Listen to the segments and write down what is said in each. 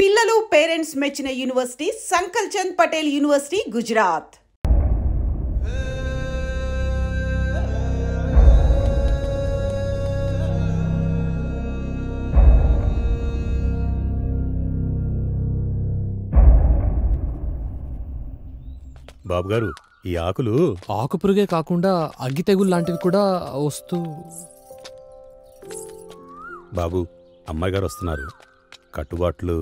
పిల్లలు పేరెంట్స్ మెచ్చిన university సంకల్ Chand Patel university Gujarat. బాబు గారు, ఈ ఆకులు ఆకుపురుగే కాకుండా అగ్గి తెగులు లాంటివి కూడా వస్తూ. బాబు, అమ్మాయి గారు వస్తున్నారు. కట్టుబాట్లు.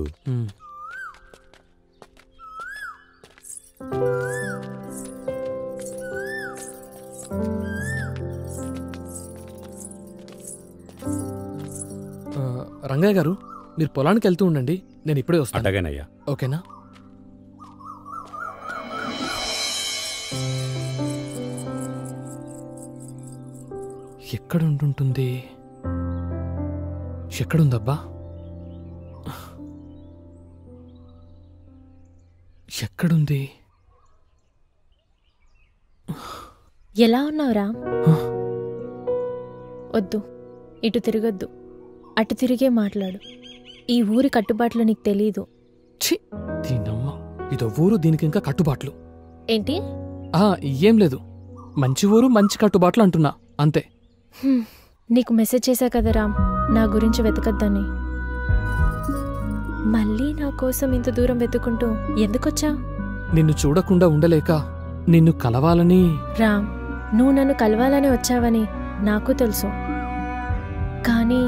రంగయ్య గారు, మీరు పొలానికి వెళ్తూ ఉండండి, నేను ఇప్పుడే వస్తాను. అటగానయ్యా. ఓకేనా? ఎక్కడుంటుంది? ఎక్కడుందబ్బా? ఎక్కడుంది? ఎలా ఉన్నావురా? వద్దు, ఇటు తిరగొద్దు, అటు తిరిగే మాట్లాడు. ఈ ఊరి కట్టుబాట్లు నీకు తెలీదు. ఛీ, దీనమ్మ, ఇదో ఊరు, దీనికి ఇంకా కట్టుబాట్లు ఏంటి? ఏం లేదు, మంచి ఊరు మంచి కట్టుబాట్లు అంటున్నా, అంతే. నీకు మెసేజ్ చేశా కదా రామ్, నా గురించి వెతకద్దని. మళ్ళీ నా కోసం ఇంత దూరం వెతుకుంటూ ఎందుకొచ్చా? నిన్ను చూడకుండా ఉండలేక నిన్ను కలవాలని. రామ్, నువ్వు నన్ను కలవాలని వచ్చావని నాకు తెలుసు, కానీ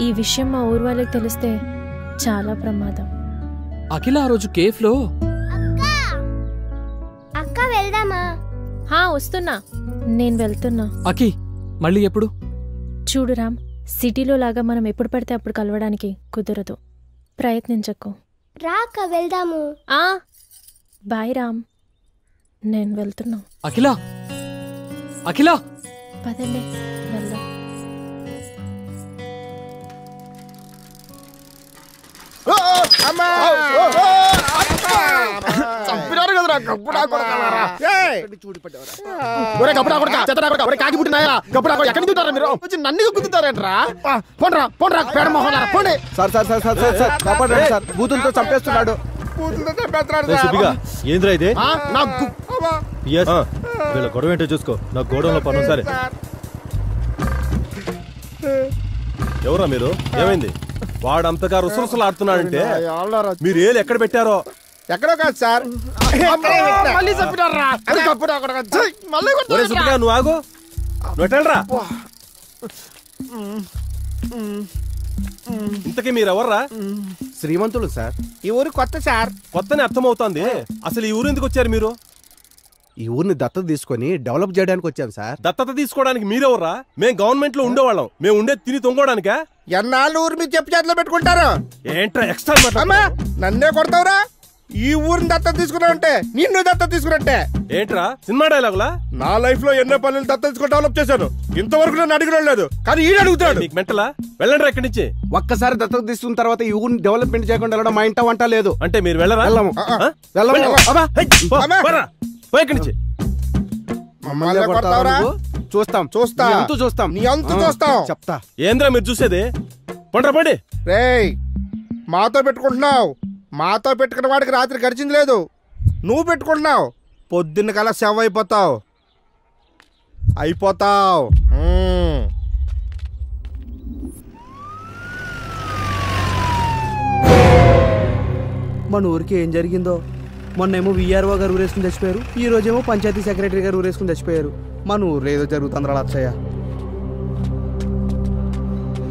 ఈ విషయం మా ఊరు వాళ్ళకి తెలిస్తే చాలా ప్రమాదం. అఖిల ఆ రోజు కేఫ్లో. అక్క వెళ్దామా? వస్తున్నా, నేను వెళ్తున్నా. అఖి, మళ్ళీ ఎప్పుడు? చూడు రామ్, సిటీలో లాగా మనం ఎప్పుడు పడితే అప్పుడు కలవడానికి కుదరదు, ప్రయత్నించకు. రాక వెళ్దాము. బాయ్ రామ్, నేను వెళ్తున్నా. అఖిల, అఖిల, పదండి వెళ్దాం. చంపినారు కదరా గప్పుడా కొడకలారా. ఒరే గప్పుడా కొడక, చెత్తడా కొడక, ఒరే కాకి పుట్టినాయా గప్పుడా కొడక, ఎక్కడి నుంచి ఉంటారా మీరు? వచ్చి నన్ను గుద్దుతారేంట్రా? పోండ్రా పోండ్రా పేడ మొహలారా, పోండి. Sir sir sir sir sir కాపాడండి సార్, బూతులతో చంపేస్తున్నాడు. ఏంద్రా ఇదే? వీళ్ళ గొడవ ఏంటో చూసుకో, నాకు గోడంలో పను. సరే, ఎవరా మీరు? ఏమైంది? వాడంతగా రుసరుసలు ఆడుతున్నాడంటే మీరు ఏలు ఎక్కడ పెట్టారో? ఎక్కడో కాదు సార్, మళ్ళీ చంపినారా? నువ్వు ఆగు, నువ్వు ఎట్టరా? ఇంతకీ మీరెవర్రా? శ్రీమంతులు సార్. ఈ ఊరు కొత్త సార్. కొత్తనే అర్థమవుతోంది. అసలు ఈ ఊరు ఎందుకు వచ్చారు మీరు? ఈ ఊరిని దత్తత తీసుకొని డెవలప్ చేయడానికి వచ్చాం సార్. దత్తత తీసుకోవడానికి మీరెవర్రా? మేము గవర్నమెంట్ లో ఉండేవాళ్ళం, మేము ఉండే తిని తొంగోడానికా? ఎన్నాళ్ళు ఊరు మీరు చెప్పు చేతిలో పెట్టుకుంటారు? ఏంట్రా ఎక్స్ట్రా? నన్నే కొడతావురా? ఈ ఊరిని దత్తత తీసుకున్నావంటే నిన్ను దత్తత తీసుకున్నట్టే. ఏంట్రా సినిమా డైలాగులా? నా లైఫ్ లో ఎన్నో పనులు దత్తత తీసుకుని డెవలప్ చేశాను, ఇంతవరకు నన్ను అడిగడం లేదు, కానీ ఈయన అడుగుతాడు. మీకు మెంటలా? వెళ్ళండి ఇక్కడి నుంచి. ఒక్కసారి దత్తత తీసుకున్న తర్వాత ఈ ఊరిని డెవలప్మెంట్ చేయకుండా వెళ్ళడం మా ఇంట వంట లేదు. అంటే మీరు వెళ్ళరా? వెళ్ళము. చూస్తాం చూస్తా చూస్తాం నీ అంతు చూస్తాం. చెప్తా. ఏంద్రా మీరు చూసేది? పండ్రా పండి. రేయ్, మాతో పెట్టుకుంటున్నావు, మాతో పెట్టుకున్న వాడికి రాత్రి గడిచింది లేదు. నువ్వు పెట్టుకుంటున్నావు, పొద్దున్న కల్లా సెవ్ అయిపోతావు. మన ఊరికి ఏం జరిగిందో? మొన్నేమో విఆర్ఓ గారు ఊరేసుకుని చచ్చిపోయారు, ఈ రోజేమో పంచాయతీ సెక్రటరీ గారు ఊరేసుకుని చచ్చిపోయారు. మన ఊర్లో ఏదో జరుగుతుందిరా అచ్చయ్య.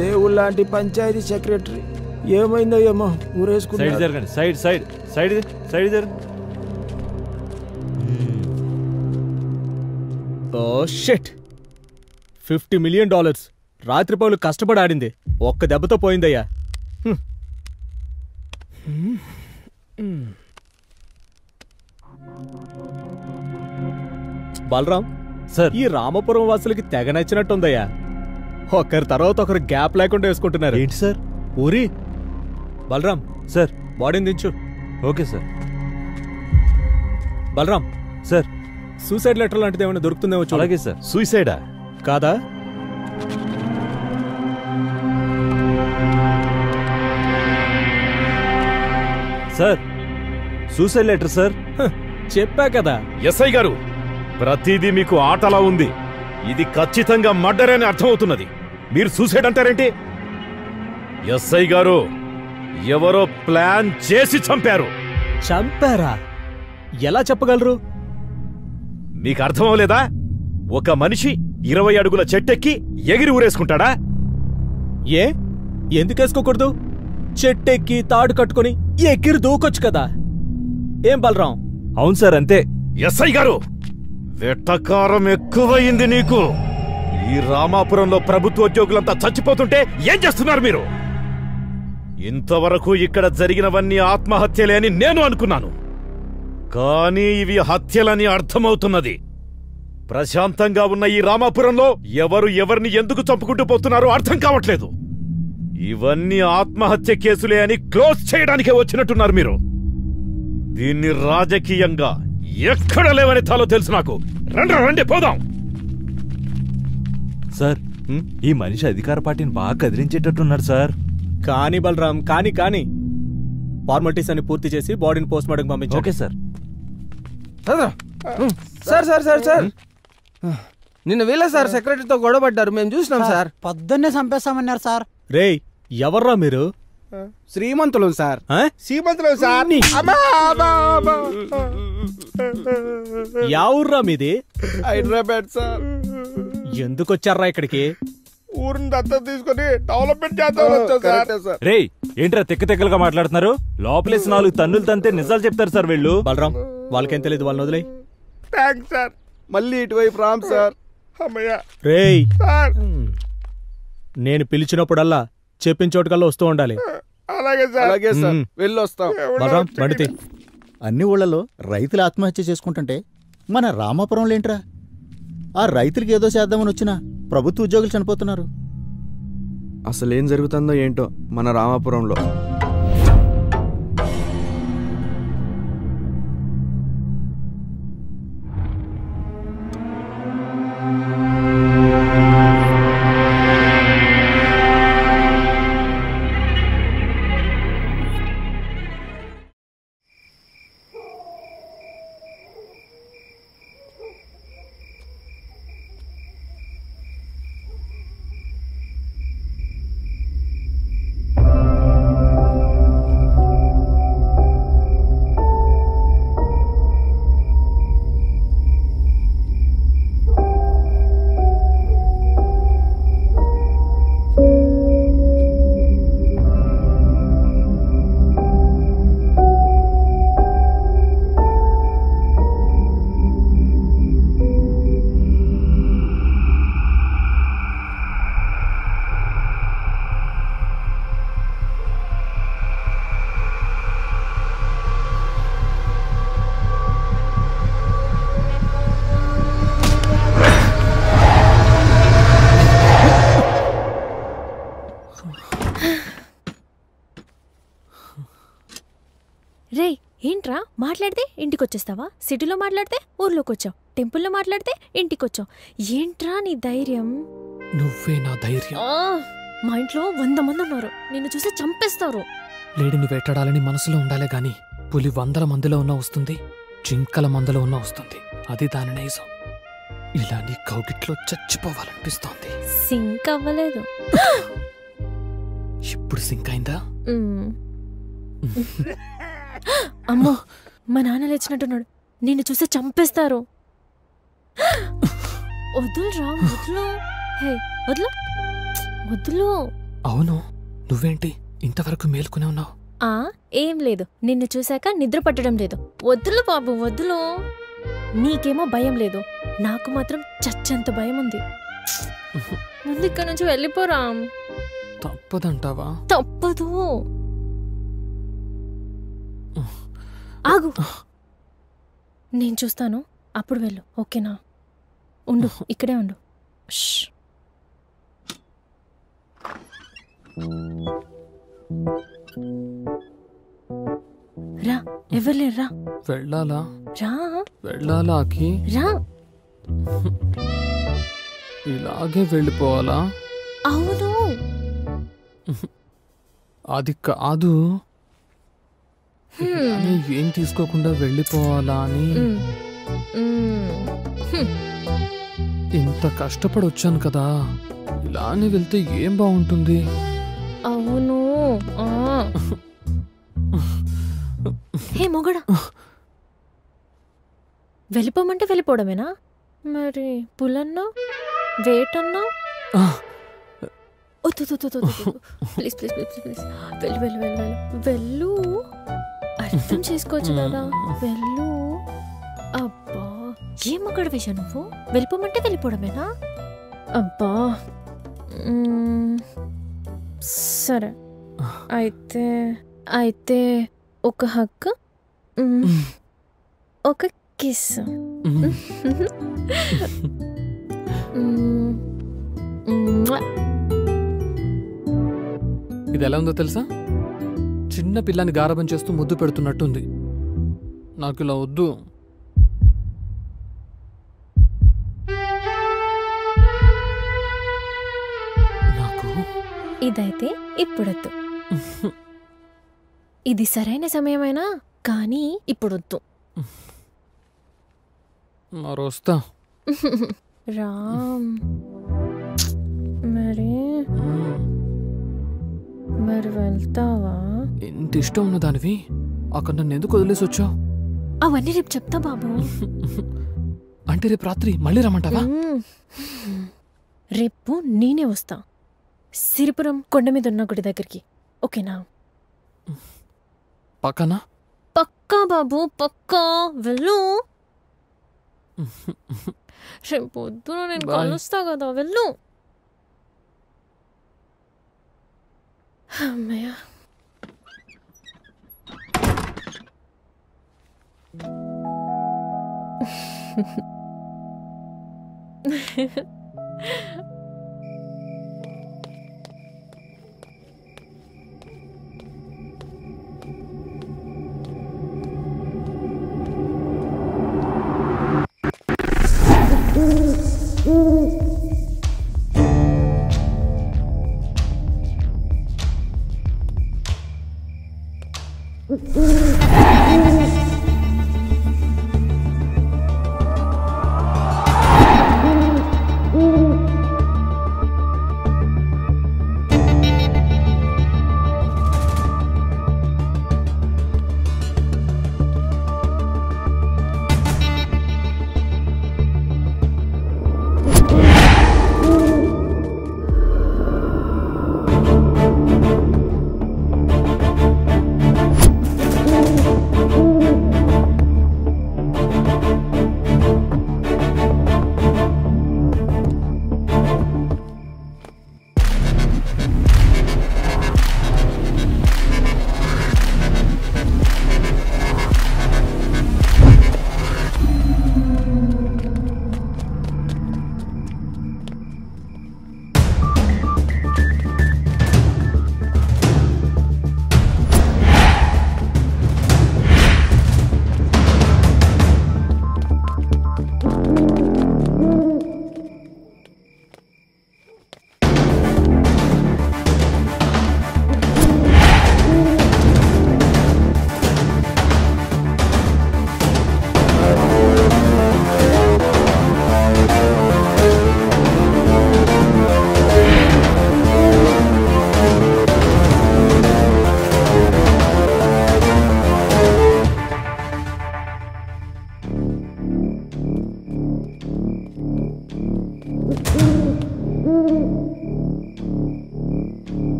దేవుళ్ళ లాంటి పంచాయతీ సెక్రటరీ ఏమైందో ఏమో ఊరేసుకుని. జరగండి, సైడ్ సైడ్ సైడ్ సైడ్ జరగండి. ఓ షిట్, $50 మిలియన్ రాత్రిపౌలు కష్టపడి ఆడింది ఒక్క దెబ్బతో పోయిందయ్యా. బలరాం సార్, ఈ రామపురం వాసులకి తెగ నచ్చినట్టుందయ్యా. ఒకరి తర్వాత ఒకరు గ్యాప్ లేకుండా వేసుకుంటున్నారు. ఏంటి సార్? ఊరి బలరాం సార్, బాడీని దించు. Okay sir. Balaram sir, suicide letter లాంటిది ఏమైనా దొరుకుతుందేమో చూడు. అలాగే సార్. సూసైడా? కాదా? Sir suicide letter sir. చెప్పా కదా. ఎస్ఐ గారు, ప్రతిదీ మీకు ఆటలా ఉంది. ఇది ఖచ్చితంగా మర్డర్ అని అర్థమవుతున్నది. మీరు సూసైడ్ అంటారేంటి? ఎస్ఐ గారు, ఎవరో ప్లాన్ చేసి చంపారు. చంపారా? ఎలా చెప్పగలరు? మీకు అర్థమవలేదా? ఒక మనిషి 20 అడుగుల చెట్టెక్కి ఎగిరి ఊరేసుకుంటాడా? ఏ ఎందుకేసుకోకూడదు? చెట్టెక్కి తాడు కట్టుకుని ఎగిరి దూకొచ్చు కదా. ఏం బలరాం? అవును సార్, అంతే. ఎస్ఐ గారు, వెట్టకారం ఎక్కువయింది నీకు. ఈ రామాపురంలో ప్రభుత్వ ఉద్యోగులంతా చచ్చిపోతుంటే ఏం చేస్తున్నారు మీరు? ఇంతవరకు ఇక్కడ జరిగినవన్నీ ఆత్మహత్యలే అని నేను అనుకున్నాను. కానీ ఇవి హత్యలని అర్థమవుతున్నది. ప్రశాంతంగా ఉన్న ఈ రామాపురంలో ఎవరు ఎవరిని ఎందుకు చంపుకుంటూ పోతున్నారో అర్థం కావట్లేదు. ఇవన్నీ ఆత్మహత్య కేసులే అని క్లోజ్ చేయడానికే వచ్చినట్టున్నారు మీరు. దీన్ని రాజకీయంగా ఎక్కడ లేవని తాలో తెలుసు నాకు. రండి పోదాం. సార్, ఈ మనిషి అధికార పార్టీని బాగా కదిలించేటట్టున్నాడు సార్. కాని బలరాం, కాని ఫార్మాలిటీస్ అని పూర్తి చేసి బాడీని పోస్ట్ మార్టం పంపించండి. Okay sir. సార్ నిన్న వీళ్ళ సార్ సెక్రటరీతో గొడవ పడ్డారు, మేము చూసినాం సార్. పొద్దున్నే చంపేస్తామన్నారు సార్. రేయ్, ఎవర్రా మీరు? శ్రీమంతులు సార్. శ్రీమంతులు సార్. యావుర్రా మీది? హైదరాబాద్ సార్. ఎందుకొచ్చారా ఇక్కడికి? ఊరిని దత్తత తీసుకుని డెవలప్మెంట్ చేద్దాం సార్. రేయ్, ఏంట్రా తెక్కలుగా మాట్లాడుతున్నారు? లోపలేసి 4 తన్నులు తంతే నిజాలు చెప్తారు సార్ వీళ్ళు. బలరాం, వాళ్ళకేం తెలియదు, వాళ్ళని వదిలేయ్. Thanks sir. మళ్ళీ ఇటువైపు రామ్ సార్. అమ్మయ్య. రేయ్, సార్, నేను పిలిచినప్పుడల్లా చెప్పిన చోటుకల్లా వస్తూ ఉండాలి. అలాగే సార్. వెళ్ళొస్తాం. బలరాం, బండితే. అన్ని ఊళ్ళలో రైతులు ఆత్మహత్య చేసుకుంటుంటే మన రామాపురంలో ఏంట్రా? ఆ రైతులకి ఏదో చేద్దామని వచ్చినా ప్రభుత్వ ఉద్యోగులు చనిపోతున్నారు. అసలేం జరుగుతుందో ఏంటో మన రామాపురంలో. రే, ఏంట్రా మాట్లాడితే ఇంటికొచ్చేస్తావా? సిటీలో మాట్లాడితే ఊర్లోకి వచ్చావు, టెంపుల్లో మాట్లాడితే ఇంటికొచ్చావు. ఏంట్రా నీ ధైర్యం? నువ్వే నా ధైర్యం. మా ఇంట్లో 100 మంది ఉన్నారు, నిన్ను చూసి చంపేస్తారు. లేడిని వేటాడాలని మనసులో ఉండాలే గాని పులి 100 మందిలో ఉన్నా వస్తుంది, జింకల మందలో ఉన్నా వస్తుంది. అది దాని నైజం. ఇలా నీ కౌగిట్లో చచ్చిపోవాలనిపిస్తోంది. సింక్ అవ్వలేదు. ఇప్పుడు సింక్ అయిందా? అమ్మో, మా నాన్న లేచినట్టున్నాడు, నిన్ను చూసి చంపేస్తారు. వదులురా, వదులు. హే, వదులు వదులు. అవును, నువ్వేంటి ఇంతవరకు మేల్కొనే ఉన్నావు? ఏం లేదు, నిన్ను చూశాక నిద్ర పట్టడం లేదు. వద్దులు బాబు, వద్దులు. నీకేమో భయం లేదు, నాకు మాత్రం చచ్చంత భయం ఉంది. ముందు ఇక్కడ నుంచి వెళ్ళిపోరా. తప్పదంటావా? తప్పదు. ఆగు, నేను చూస్తాను, అప్పుడు వెళ్ళు. ఓకేనా? ఉండు, ఇక్కడే ఉండు. రా, ఎవరు లేరా? వెళ్ళాలా? రా. వెళ్ళాలా? రా. ఇలాగే వెళ్ళిపోవాలా? అవును. అది కాదు. అని ఏం తీసుకోకుండా వెళ్ళిపోవాలా అని ఇంత కష్టపడి వచ్చాను కదా, ఇలానే వెళ్తే ఏం బాగుంటుంది? అవును. హే మొగడా, వెళ్ళిపోమంటే వెళ్ళిపోవడమేనా? మరి పులన్నా వేటన్నా? ప్లీజ్ ప్లీజ్ ప్లీజ్ ప్లీజ్ వెళ్ళు వెళ్ళు వెళ్ళు వెళ్ళు. అర్థం చేసుకోవచ్చు కదా, వెళ్ళు. అబ్బా ఏం మొగడ విషయం నువ్వు? వెళ్ళిపోమంటే వెళ్ళిపోవడమేనా? అబ్బా సరే అయితే అయితే ఒక హక్, ఒక కిస్. ఇది ఎలా ఉందో తెలుసా? చిన్న పిల్లని గారబం చేస్తూ ముద్దు పెడుతున్నట్టుంది. నాకు ఇలా వద్దు. నాకు ఇదైతే ఇప్పుడొద్దు. ఇది సరైన సమయమైనా కానీ ఇప్పుడొద్దు. మరొస్తా. రామ్ మరి వెళ్తావా? ఎంత ఇష్టం ఉన్న దానివి అక్కడ నన్ను ఎందుకు వదిలేసి వచ్చావు? అవన్నీ రేపు చెప్తా బాబు. అంటే రేపు రాత్రి మళ్ళీ రమ్మంటావా? రేపు నేనే వస్తా, సిరిపురం కొండ మీద ఉన్న గుడి దగ్గరికి. ఓకేనా? పక్కనా? పక్కా బాబు, పక్కా. వెళ్ళు. రేపు పొద్దున నేను కలుస్తా కదా, వెళ్ళు. అమ్మయ్య.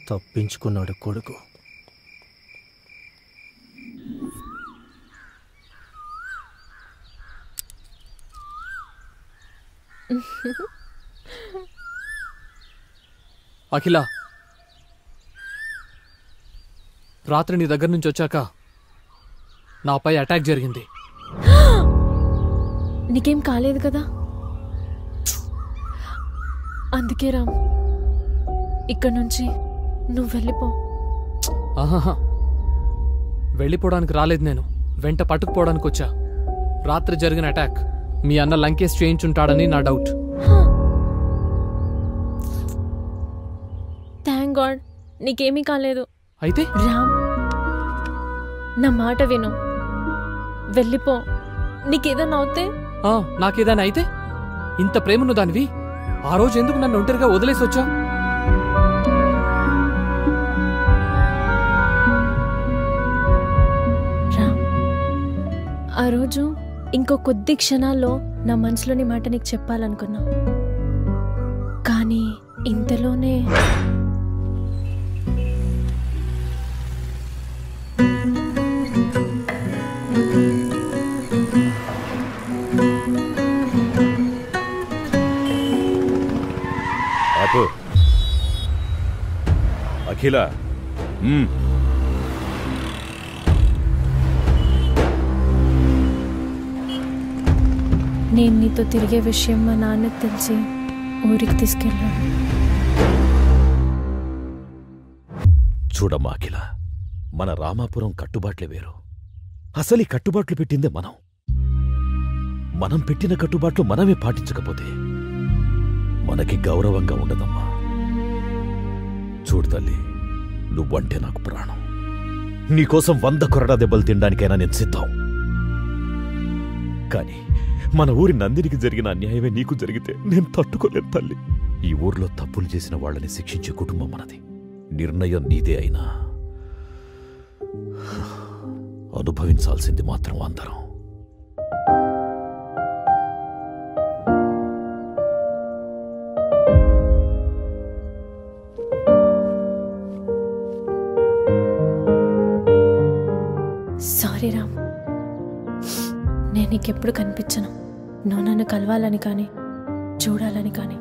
తప్పించుకున్నాడు కొడుకు. అఖిల, రాత్రి నీ దగ్గర నుంచి వచ్చాక నాపై అటాక్ జరిగింది. నీకేం కాలేదు కదా? అందుకే రామ్, ఇక్కడి నుంచి నువ్వు వెళ్ళిపో. ఆహాహా, వెళ్ళిపోవడానికి రాలేదు నేను, వెంట పట్టుకుపోవడానికి వచ్చా. రాత్రి జరిగిన అటాక్ మీ అన్న లంకేష్ చేయించుంటాడని నా డౌట్. థ్యాంక్ గాడ్ నీకేమీ కాలేదు. అయితే రామ్, నా మాట విను, వెళ్ళిపో. నీకేదన్నా అవుతే? నాకేదైనా అయితే? ఇంత ప్రేమను దానివి ఆ రోజు ఎందుకు నన్ను ఒంటరిగా వదిలేసి వచ్చావు? ఆ రోజు ఇంకో కొద్ది క్షణాల్లో నా మనసులోని మాట నీకు చెప్పాలనుకున్నా, కానీ ఇంతలోనే అఖిల, నేను నీతో తిరిగే విషయం మా నాన్నకు తెలిసి ఊరికి తీసుకెళ్ళాను. చూడమ్మా అఖిల, మన రామాపురం కట్టుబాట్లే వేరు. అసలు ఈ కట్టుబాట్లు పెట్టిందే మనం. మనం పెట్టిన కట్టుబాట్లు మనమే పాటించకపోతే మనకి గౌరవంగా ఉండదమ్మా. చూడు తల్లి, నువ్వంటే నాకు ప్రాణం. నీకోసం 100 కొరడా దెబ్బలు తినడానికైనా నేను సిద్ధం. కానీ మన ఊరి నందినికి జరిగిన అన్యాయమే నీకు జరిగితే నేను తట్టుకోలేను తల్లి. ఈ ఊర్లో తప్పులు చేసిన వాళ్ళని శిక్షించే కుటుంబం మనది. నిర్ణయం నీదే అయినా అనుభవించాల్సింది మాత్రం అందరం. సారీ రామ్, నేను నీకెప్పుడు కనిపించను. నువ్వు నన్ను కలవాలని కానీ చూడాలని కానీ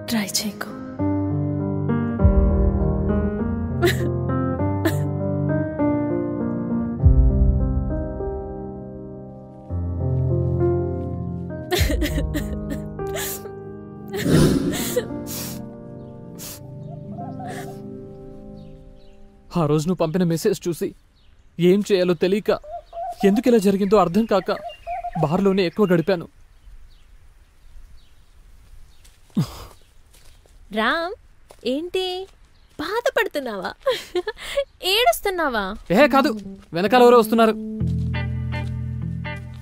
ట్రై చేయకు. ఆ రోజు నువ్వు పంపిన మెసేజ్ చూసి ఏం చేయాలో తెలియక, ఎందుకు ఇలా జరిగిందో అర్థం కాక బార్లోనే ఎక్కువ గడిపాను. రామ్, ఏంటి బాధపడుతున్నావా? ఏడుస్తున్నావా? కాదు, వెనకాల ఎవరో వస్తున్నారు.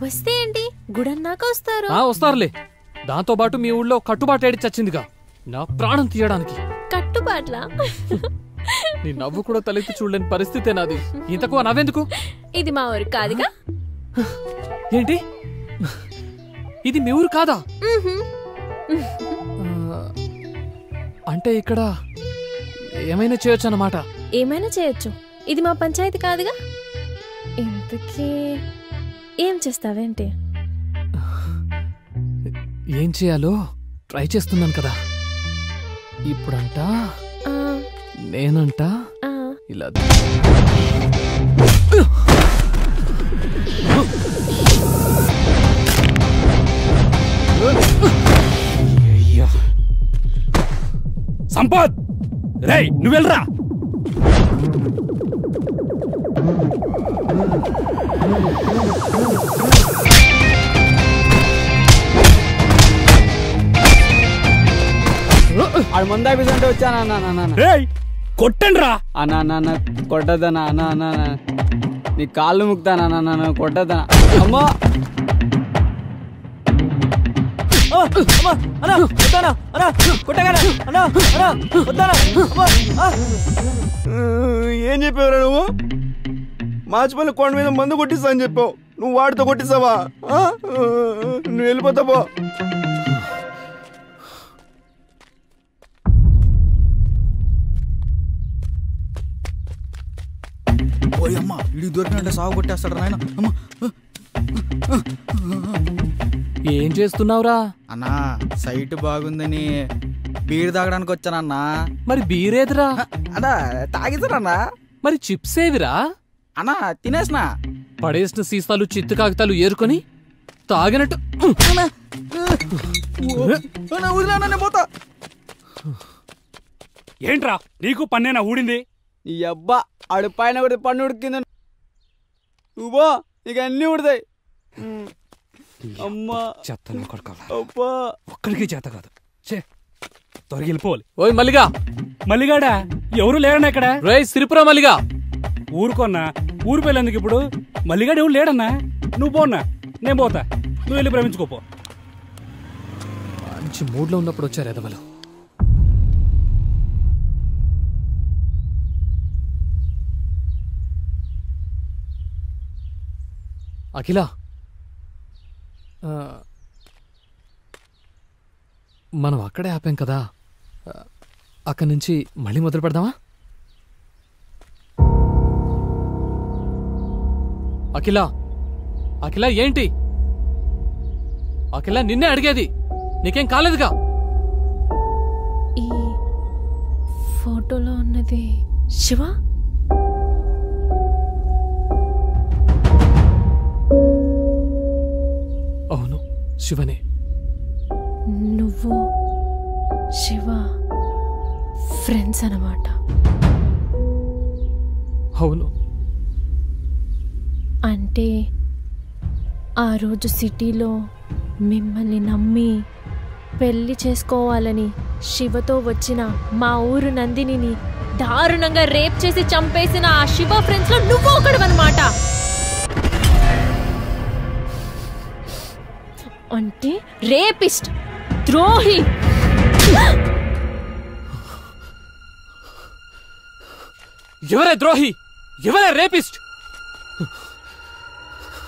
వస్తే ఏంటి, గుడన్నాక వస్తారు. వస్తారులే. దాంతో పాటు మీ ఊళ్ళో కట్టుబాటు ఏడి చచ్చిందిగా, నా ప్రాణం తీయడానికి. కట్టుబాట్లా? నీ నవ్వు కూడా తలెత్తి చూడలేని పరిస్థితే నాది. ఇంతకు నవ్వెందుకు? ఇది మా ఊరు కాదుగా. ఏంటి, ఇది మీ ఊరు కాదా? అంటే ఇక్కడ ఏమైనా చేయొచ్చు అన్నమాట. ఏమైనా చేయొచ్చు, ఇది మా పంచాయతీ కాదుగా. ఇంతకీ ఏం చేస్తావేంటి? ఏం చేయాలో ట్రై చేస్తున్నాను కదా. ఇప్పుడంట నేనంట ఇలా సంపత్ రేయ్ నువ్వు వెళ్ళరా. ఆడు ముందా అంటే వచ్చానా కొట్టండి రా అన్న కొట్టదనా అన్న నీ కాళ్ళు ముక్తానా కొట్టదనా అమ్మా ఏం చెప్పావురా నువ్వు? మాచిపల్లి కొండ మీద మందు కొట్టిస్తా అని చెప్పావు, నువ్వు వాడితో కొట్టిస్తావా? నువ్వు వెళ్ళిపోతావో. ఓయమ్మా ఇడి దొరికినట్టే సాగు కొట్టేస్తాడు నాయన. ఏం చేస్తున్నావురా? అన్నా సైట్ బాగుందని బీర్ తాగడానికి వచ్చానన్నా. మరి బీరేదిరా? అన్నా తాగిస్తారన్నా. మరి చిప్స్ ఏవిరా? అన్నా తినేసినా. పడేసిన సీసాలు చిత్తు కాగితాలు ఏరుకొని తాగినట్టు పోతా. ఏంట్రా నీకు పన్నేనా ఊడింది? ఈ అబ్బా ఆడు పైన కూడా పన్ను ఉడికింది. నువ్వో ఇక అన్నీ ఉడతాయి. అమ్మా చెత్తలో కొడుకోవాలి. అబ్బా ఒక్కడికి చేత కాదు. త్వరగా వెళ్ళిపోవాలి. ఓయ్ మల్లిగా. మల్లిగాడా? ఎవరు లేరన్నా ఇక్కడ. రే సిరిపురా మల్లిగా. ఊరుకోన్నా, ఊరు పెళ్ళేందుకు ఇప్పుడు? మల్లిగాడు ఎవరు లేడన్నా. నువ్వు పోన్నా, నేను పోతా. నువ్వు వెళ్ళి ప్రేమించుకోపో. మంచి మూడ్లో ఉన్నప్పుడు వచ్చారు ఎదవలు. అఖిల, మనం అక్కడే ఆపాం కదా, అక్కడి నుంచి మళ్ళీ మొదలు పెడదామా? అఖిల, అఖిల ఏంటి? అఖిల నిన్నే అడిగేది, నీకేం కాలేదుగా? ఈ ఫోటోలో ఉన్నది శివ? అవును శివనే. నువ్వు శివ ఫ్రెండ్స్ అన్నమాట. అవును. అంటే ఆ రోజు సిటీలో మిమ్మల్ని నమ్మి పెళ్లి చేసుకోవాలని శివతో వచ్చిన మా ఊరు నందినిని దారుణంగా రేప్ చేసి చంపేసిన ఆ శివ ఫ్రెండ్స్ లో నువ్వు ఒకడవన్నమాట. అంటే రేపిస్ట్, ద్రోహి. ఎవరే ద్రోహి? ఎవరే రేపిస్ట్?